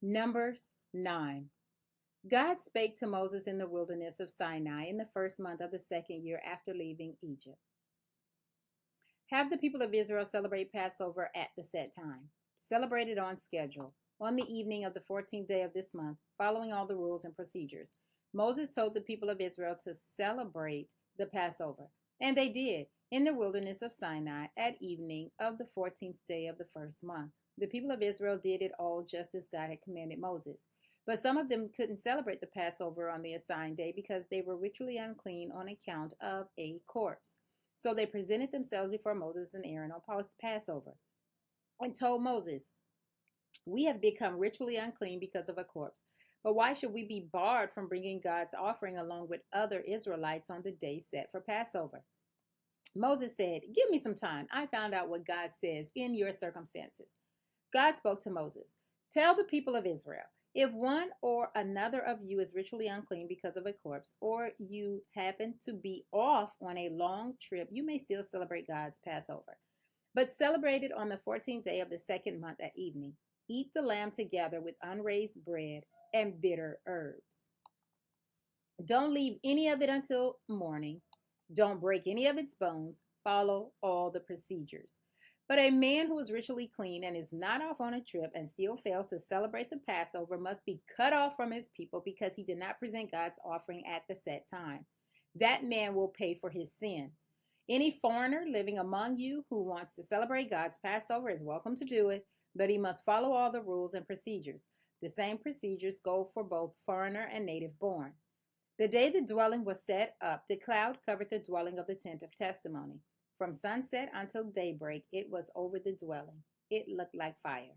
Numbers 9. God spake to Moses in the wilderness of Sinai in the first month of the second year after leaving Egypt. Have the people of Israel celebrate Passover at the set time. Celebrate it on schedule, on the evening of the 14th day of this month, following all the rules and procedures. Moses told the people of Israel to celebrate the Passover, and they did, in the wilderness of Sinai at evening of the 14th day of the first month. The people of Israel did it all just as God had commanded Moses. But some of them couldn't celebrate the Passover on the assigned day because they were ritually unclean on account of a corpse. So they presented themselves before Moses and Aaron on Passover and told Moses, "We have become ritually unclean because of a corpse. But why should we be barred from bringing God's offering along with other Israelites on the day set for Passover?" Moses said, "Give me some time. I found out what God says in your circumstances." God spoke to Moses, "Tell the people of Israel, if one or another of you is ritually unclean because of a corpse, or you happen to be off on a long trip, you may still celebrate God's Passover. But celebrate it on the 14th day of the second month at evening. Eat the lamb together with unraised bread and bitter herbs. Don't leave any of it until morning. Don't break any of its bones. Follow all the procedures. But a man who is ritually clean and is not off on a trip and still fails to celebrate the Passover must be cut off from his people because he did not present God's offering at the set time. That man will pay for his sin. Any foreigner living among you who wants to celebrate God's Passover is welcome to do it, but he must follow all the rules and procedures. The same procedures go for both foreigner and native born. The day the dwelling was set up, the cloud covered the dwelling of the tent of testimony. From sunset until daybreak, it was over the dwelling. It looked like fire.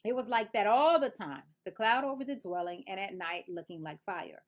It was like that all the time, the cloud over the dwelling, and at night looking like fire.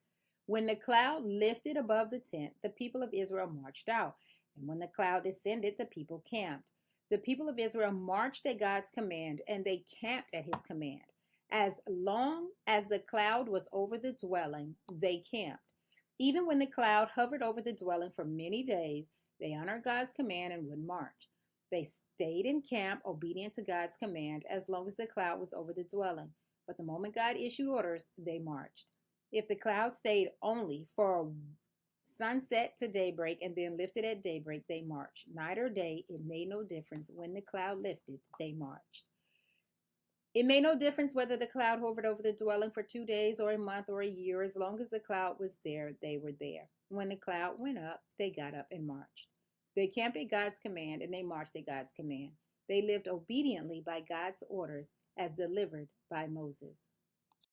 When the cloud lifted above the tent, the people of Israel marched out. And when the cloud descended, the people camped. The people of Israel marched at God's command, and they camped at his command. As long as the cloud was over the dwelling, they camped. Even when the cloud hovered over the dwelling for many days, they honored God's command and would march. They stayed in camp, obedient to God's command, as long as the cloud was over the dwelling. But the moment God issued orders, they marched. If the cloud stayed only for sunset to daybreak and then lifted at daybreak, they marched. Night or day, it made no difference. When the cloud lifted, they marched. It made no difference whether the cloud hovered over the dwelling for 2 days or a month or a year. As long as the cloud was there, they were there. When the cloud went up, they got up and marched. They camped at God's command and they marched at God's command. They lived obediently by God's orders as delivered by Moses.